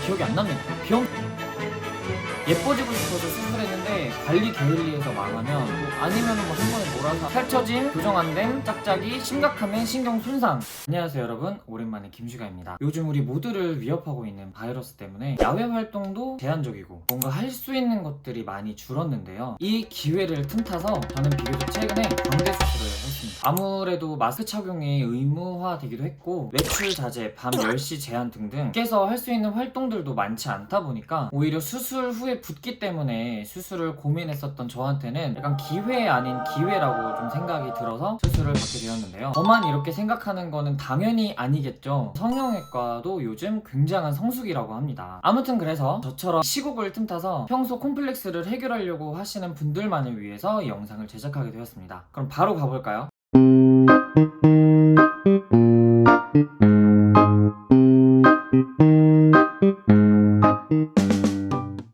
기억이 안 납니다. 예뻐지고 싶어서 수술했는데 관리 게을리해서 망하면 아니면 뭐 한 번에 몰아서 펼쳐짐, 교정 안됨, 짝짝이, 심각하면 신경 손상. 안녕하세요 여러분, 오랜만에 김슈가입니다. 요즘 우리 모두를 위협하고 있는 바이러스 때문에 야외 활동도 제한적이고 뭔가 할 수 있는 것들이 많이 줄었는데요. 이 기회를 틈타서 저는 비교적 최근에 광대 수술을 했습니다. 아무래도 마스크 착용이 의무화되기도 했고 외출 자제, 밤 10시 제한 등등 밖에서 할 수 있는 활동들도 많지 않다 보니까 오히려 수술 후에 붓기 때문에 수술을 고민했었던 저한테는 약간 기회 아닌 기회라고 좀 생각이 들어서 수술을 받게 되었는데요. 저만 이렇게 생각하는 거는 당연히 아니겠죠. 성형외과도 요즘 굉장한 성수기라고 합니다. 아무튼 그래서 저처럼 시국을 틈타서 평소 콤플렉스를 해결하려고 하시는 분들만을 위해서 이 영상을 제작하게 되었습니다. 그럼 바로 가볼까요?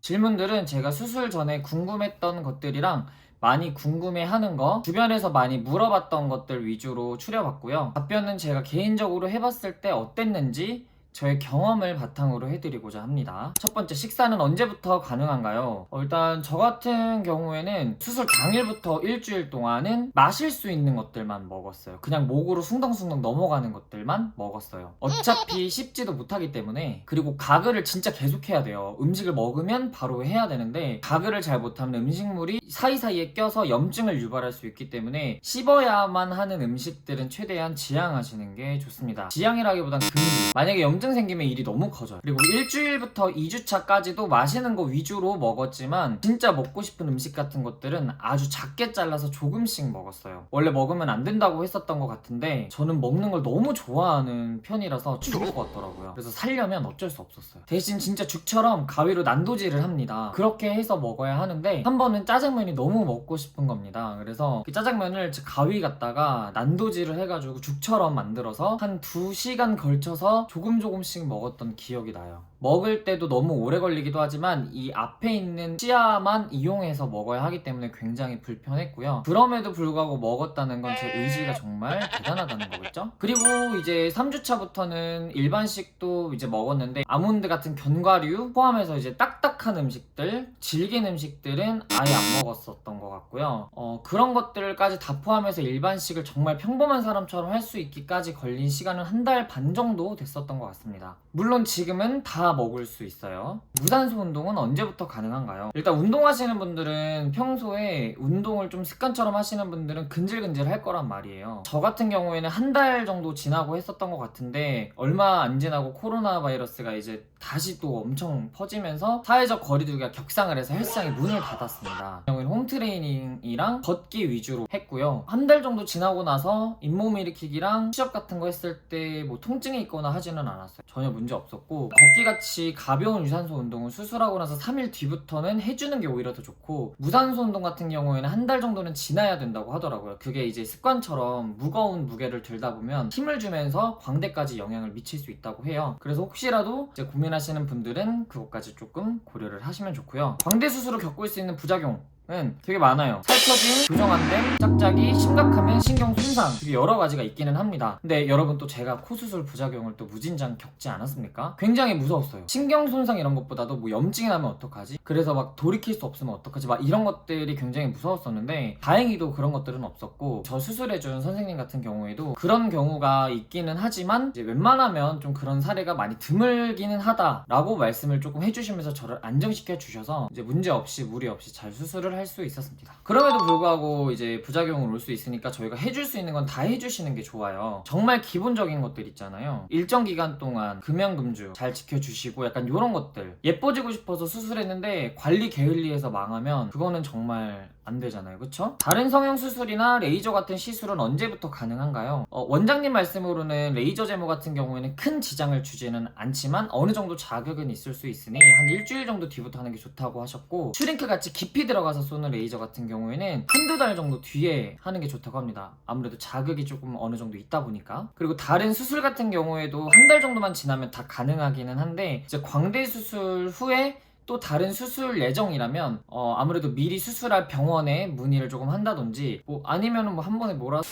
질문들은 제가 수술 전에 궁금했던 것들이랑 많이 궁금해하는 거, 주변에서 많이 물어봤던 것들 위주로 추려봤고요. 답변은 제가 개인적으로 해봤을 때 어땠는지 저의 경험을 바탕으로 해드리고자 합니다. 첫 번째, 식사는 언제부터 가능한가요? 일단 저 같은 경우에는 수술 당일부터 일주일 동안은 마실 수 있는 것들만 먹었어요. 그냥 목으로 숭덩숭덩 넘어가는 것들만 먹었어요. 어차피 씹지도 못하기 때문에. 그리고 가글을 진짜 계속 해야 돼요. 음식을 먹으면 바로 해야 되는데 가글을 잘 못하면 음식물이 사이사이에 껴서 염증을 유발할 수 있기 때문에 씹어야만 하는 음식들은 최대한 지양하시는 게 좋습니다. 지양이라기보단 금지. 만약에 염증 생기면 일이 너무 커져요. 그리고 일주일부터 2주차까지도 마시는 거 위주로 먹었지만 진짜 먹고 싶은 음식 같은 것들은 아주 작게 잘라서 조금씩 먹었어요. 원래 먹으면 안 된다고 했었던 것 같은데 저는 먹는 걸 너무 좋아하는 편이라서 죽을 것 같더라고요. 그래서 살려면 어쩔 수 없었어요. 대신 진짜 죽처럼 가위로 난도질을 합니다. 그렇게 해서 먹어야 하는데 한 번은 짜장면이 너무 먹고 싶은 겁니다. 그래서 그 짜장면을 가위 갖다가 난도질을 해가지고 죽처럼 만들어서 한 2시간 걸쳐서 조금씩 먹었던 기억이 나요. 먹을 때도 너무 오래 걸리기도 하지만 이 앞에 있는 치아만 이용해서 먹어야 하기 때문에 굉장히 불편했고요. 그럼에도 불구하고 먹었다는 건 제 의지가 정말 대단하다는 거겠죠? 그리고 이제 3주차부터는 일반식도 이제 먹었는데 아몬드 같은 견과류 포함해서 이제 딱딱한 음식들, 질긴 음식들은 아예 안 먹었었던 것 같고요. 그런 것들까지 다 포함해서 일반식을 정말 평범한 사람처럼 할 수 있기까지 걸린 시간은 1달 반 정도 됐었던 것 같습니다. 물론 지금은 다 먹을 수 있어요. 무산소 운동은 언제부터 가능한가요? 일단 운동하시는 분들은 평소에 운동을 좀 습관처럼 하시는 분들은 근질근질 할 거란 말이에요. 저 같은 경우에는 1달 정도 지나고 했었던 것 같은데 얼마 안 지나고 코로나 바이러스가 이제 다시 또 엄청 퍼지면서 사회적 거리두기가 격상을 해서 헬스장이 문을 닫았습니다. 경우에는 홈트레이닝이랑 걷기 위주로 했고요. 1달 정도 지나고 나서 잇몸 일으키기랑 푸시업 같은 거 했을 때 뭐 통증이 있거나 하지는 않았어요. 전혀 문제 없었고 걷기같이 가벼운 유산소 운동은 수술하고 나서 3일 뒤부터는 해주는 게 오히려 더 좋고 무산소 운동 같은 경우에는 1달 정도는 지나야 된다고 하더라고요. 그게 이제 습관처럼 무거운 무게를 들다 보면 힘을 주면서 광대까지 영향을 미칠 수 있다고 해요. 그래서 혹시라도 이제 고민하시는 분들은 그것까지 조금 고려를 하시면 좋고요. 광대 수술을 겪을 수 있는 부작용 은 되게 많아요. 살처짐, 교정 안됨, 짝짝이, 심각하면 신경 손상, 되게 여러 가지가 있기는 합니다. 근데 여러분 또 제가 코 수술 부작용을 또 무진장 겪지 않았습니까? 굉장히 무서웠어요. 신경 손상 이런 것보다도 뭐 염증이 나면 어떡하지? 그래서 막 돌이킬 수 없으면 어떡하지? 막 이런 것들이 굉장히 무서웠었는데 다행히도 그런 것들은 없었고 저 수술해준 선생님 같은 경우에도 그런 경우가 있기는 하지만 이제 웬만하면 좀 그런 사례가 많이 드물기는 하다라고 말씀을 조금 해주시면서 저를 안정시켜 주셔서 이제 문제 없이 무리 없이 잘 수술을 할 수 있었습니다. 그럼에도 불구하고 이제 부작용을 올 수 있으니까 저희가 해줄 수 있는 건 다 해주시는 게 좋아요. 정말 기본적인 것들 있잖아요. 일정 기간 동안 금연금주 잘 지켜주시고 약간 이런 것들. 예뻐지고 싶어서 수술했는데 관리 게을리해서 망하면 그거는 정말 안 되잖아요. 그쵸? 다른 성형 수술이나 레이저 같은 시술은 언제부터 가능한가요? 원장님 말씀으로는 레이저 제모 같은 경우에는 큰 지장을 주지는 않지만 어느 정도 자극은 있을 수 있으니 한 일주일 정도 뒤부터 하는 게 좋다고 하셨고 슈링크 같이 깊이 들어가서 쏘는 레이저 같은 경우에는 한두 달 정도 뒤에 하는 게 좋다고 합니다. 아무래도 자극이 조금 어느 정도 있다 보니까. 그리고 다른 수술 같은 경우에도 한 달 정도만 지나면 다 가능하기는 한데 이제 광대 수술 후에 또 다른 수술 예정이라면 아무래도 미리 수술할 병원에 문의를 조금 한다든지 뭐 아니면은 뭐 한 번에 몰아서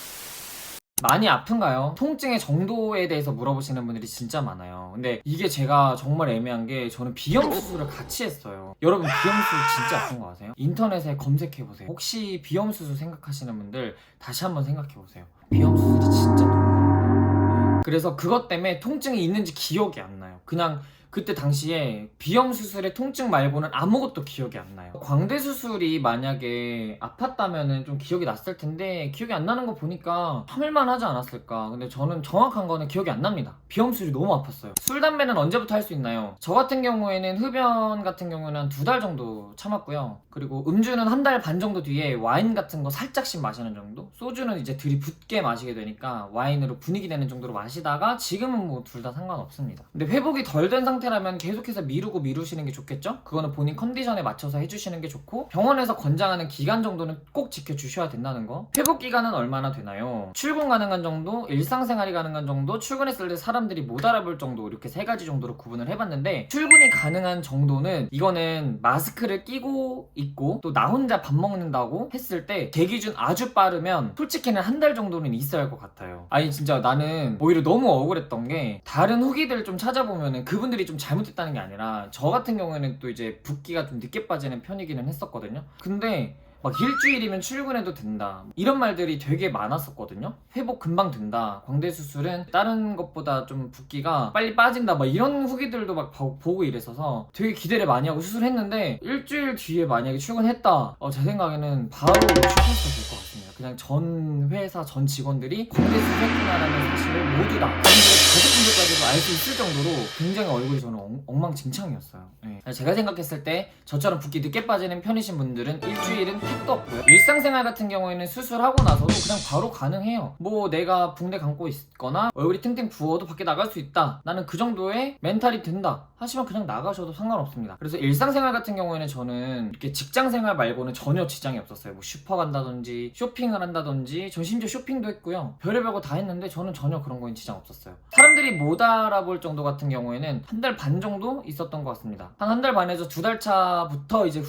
많이 아픈가요? 통증의 정도에 대해서 물어보시는 분들이 진짜 많아요. 근데 이게 제가 정말 애매한 게 저는 비염 수술을 같이 했어요. 여러분 비염 수술 진짜 아픈 거 아세요? 인터넷에 검색해보세요. 혹시 비염 수술 생각하시는 분들 다시 한번 생각해보세요. 비염 수술이 진짜 너무 그래서 그것 때문에 통증이 있는지 기억이 안 나요. 그냥 그때 당시에 비염 수술의 통증 말고는 아무것도 기억이 안 나요. 광대 수술이 만약에 아팠다면은 좀 기억이 났을 텐데 기억이 안 나는 거 보니까 참을만 하지 않았을까. 근데 저는 정확한 거는 기억이 안 납니다. 비염 수술이 너무 아팠어요. 술, 담배는 언제부터 할 수 있나요? 저 같은 경우에는 흡연 같은 경우는 한 2달 정도 참았고요. 그리고 음주는 1달 반 정도 뒤에 와인 같은 거 살짝씩 마시는 정도? 소주는 이제 들이붓게 마시게 되니까 와인으로 분위기 내는 정도로 마시다가 지금은 뭐 둘 다 상관없습니다. 근데 회복이 덜 된 상태라면 계속해서 미루시는 게 좋겠죠? 그거는 본인 컨디션에 맞춰서 해주시는 게 좋고 병원에서 권장하는 기간 정도는 꼭 지켜주셔야 된다는 거. 회복 기간은 얼마나 되나요? 출근 가능한 정도, 일상생활이 가능한 정도, 출근했을 때 사람들이 못 알아볼 정도, 이렇게 3가지 정도로 구분을 해봤는데 출근이 가능한 정도는 이거는 마스크를 끼고 있고 또 나 혼자 밥 먹는다고 했을 때 제 기준 아주 빠르면 솔직히는 1달 정도는 있어야 할 것 같아요. 아니 진짜 나는 오히려 너무 억울했던 게 다른 후기들 좀 찾아보면은 그분들이 좀 잘못했다는 게 아니라 저 같은 경우에는 또 이제 붓기가 좀 늦게 빠지는 편이기는 했었거든요. 근데 막 일주일이면 출근해도 된다 이런 말들이 되게 많았었거든요. 회복 금방 된다, 광대 수술은 다른 것보다 좀 붓기가 빨리 빠진다 막 이런 후기들도 막 보고 이랬어서 되게 기대를 많이 하고 수술했는데 일주일 뒤에 만약에 출근했다, 제 생각에는 바로 출근해도 될 것 같습니다. 그냥 전 회사 전 직원들이 광대 수술했구나라는 사실을 모두 다 가족분들까지도 알 수 있을 정도로 굉장히 얼굴이 저는 엉망진창이었어요. 네. 제가 생각했을 때 저처럼 붓기 늦게 빠지는 편이신 분들은 일주일은 택도 없고요. 일상생활 같은 경우에는 수술하고 나서도 그냥 바로 가능해요. 뭐 내가 붕대 감고 있거나 얼굴이 탱탱 부어도 밖에 나갈 수 있다, 나는 그 정도의 멘탈이 된다 하시면 그냥 나가셔도 상관없습니다. 그래서 일상생활 같은 경우에는 저는 이렇게 직장생활 말고는 전혀 지장이 없었어요. 뭐 슈퍼 간다든지 쇼핑을 한다든지 전 심지어 쇼핑도 했고요. 별의별 거 다 했는데 저는 전혀 그런 거엔 지장 없었어요. 사람들이 못 알아볼 정도 같은 경우에는 1달 반 정도 있었던 것 같습니다. 한 1달 반에서 2달 차부터 이제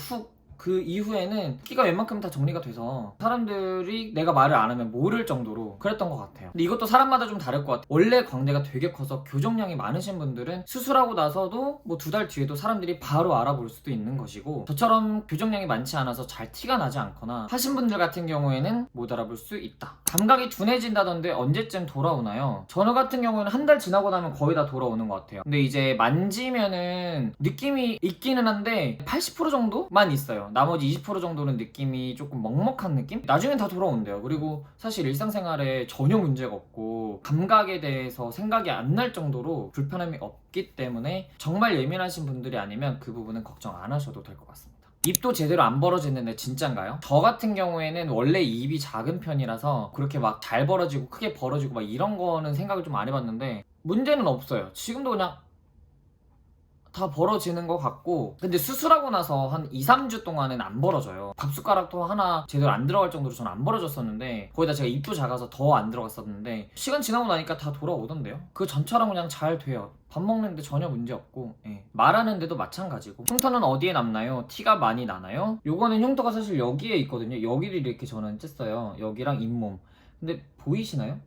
그 이후에는 키가 웬만큼 다 정리가 돼서 사람들이 내가 말을 안 하면 모를 정도로 그랬던 것 같아요. 근데 이것도 사람마다 좀 다를 것 같아요. 원래 광대가 되게 커서 교정량이 많으신 분들은 수술하고 나서도 뭐 2달 뒤에도 사람들이 바로 알아볼 수도 있는 것이고 저처럼 교정량이 많지 않아서 잘 티가 나지 않거나 하신 분들 같은 경우에는 못 알아볼 수 있다. 감각이 둔해진다던데 언제쯤 돌아오나요? 저는 같은 경우에는 1달 지나고 나면 거의 다 돌아오는 것 같아요. 근데 이제 만지면은 느낌이 있기는 한데 80% 정도만 있어요. 나머지 20% 정도는 느낌이 조금 먹먹한 느낌? 나중엔 다 돌아온대요. 그리고 사실 일상생활에 전혀 문제가 없고 감각에 대해서 생각이 안 날 정도로 불편함이 없기 때문에 정말 예민하신 분들이 아니면 그 부분은 걱정 안 하셔도 될 것 같습니다. 입도 제대로 안 벌어지는데 진짠가요? 저 같은 경우에는 원래 입이 작은 편이라서 그렇게 막 잘 벌어지고 크게 벌어지고 막 이런 거는 생각을 좀 안 해봤는데 문제는 없어요. 지금도 그냥 다 벌어지는 것 같고, 근데 수술하고 나서 한 2-3주 동안은 안 벌어져요. 밥숟가락도 하나 제대로 안 들어갈 정도로 저는 안 벌어졌었는데 거기다 제가 입도 작아서 더 안 들어갔었는데 시간 지나고 나니까 다 돌아오던데요. 그 전처럼 그냥 잘 돼요. 밥 먹는데 전혀 문제 없고, 말하는데도 마찬가지고. 흉터는 어디에 남나요? 티가 많이 나나요? 요거는 흉터가 사실 여기에 있거든요. 여기를 이렇게 저는 쬐어요. 여기랑 잇몸. 근데 보이시나요?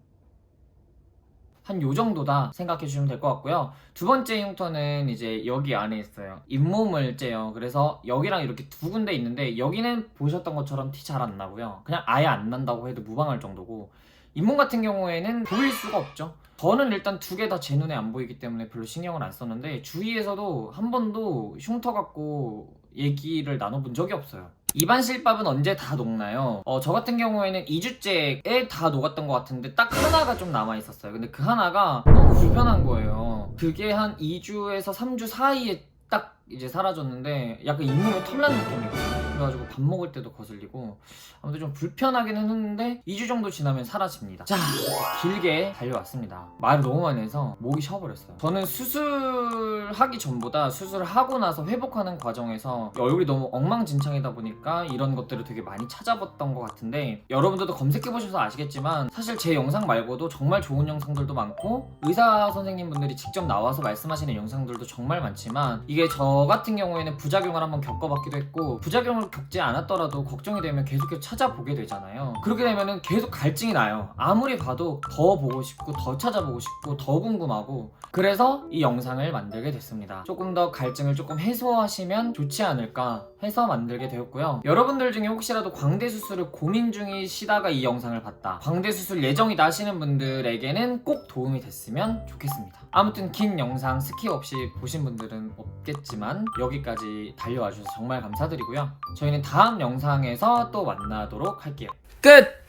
한 요 정도다 생각해 주시면 될 것 같고요. 두 번째 흉터는 이제 여기 안에 있어요. 잇몸을 째요. 그래서 여기랑 이렇게 2군데 있는데 여기는 보셨던 것처럼 티 잘 안 나고요. 그냥 아예 안 난다고 해도 무방할 정도고, 잇몸 같은 경우에는 보일 수가 없죠. 저는 일단 2개 다 제 눈에 안 보이기 때문에 별로 신경을 안 썼는데 주위에서도 한 번도 흉터 갖고 얘기를 나눠본 적이 없어요. 입안 실밥은 언제 다 녹나요? 저 같은 경우에는 2주째에 다 녹았던 것 같은데 딱 하나가 좀 남아있었어요. 근데 그 하나가 너무 불편한 거예요. 그게 한 2주에서 3주 사이에 딱 이제 사라졌는데 약간 잇몸에 털난 느낌이거든요. 그래가지고 밥 먹을 때도 거슬리고 아무튼 좀 불편하긴 했는데 2주 정도 지나면 사라집니다. 자, 길게 달려왔습니다. 말을 너무 많이 해서 목이 쉬어버렸어요. 저는 수술하기 전보다 수술을 하고 나서 회복하는 과정에서 얼굴이 너무 엉망진창이다 보니까 이런 것들을 되게 많이 찾아봤던 것 같은데 여러분들도 검색해보셔서 아시겠지만 사실 제 영상 말고도 정말 좋은 영상들도 많고 의사 선생님분들이 직접 나와서 말씀하시는 영상들도 정말 많지만 이게 저 저 같은 경우에는 부작용을 한번 겪어봤기도 했고, 부작용을 겪지 않았더라도 걱정이 되면 계속해서 찾아보게 되잖아요. 그렇게 되면은 계속 갈증이 나요. 아무리 봐도 더 보고 싶고 더 찾아보고 싶고 더 궁금하고, 그래서 이 영상을 만들게 됐습니다. 조금 더 갈증을 조금 해소하시면 좋지 않을까 해서 만들게 되었고요. 여러분들 중에 혹시라도 광대 수술을 고민 중이시다가 이 영상을 봤다, 광대 수술 예정이다 하시는 분들에게는 꼭 도움이 됐으면 좋겠습니다. 아무튼 긴 영상 스킵 없이 보신 분들은 없겠지만 여기까지 달려와 주셔서 정말 감사드리고요. 저희는 다음 영상에서 또 만나도록 할게요. 끝!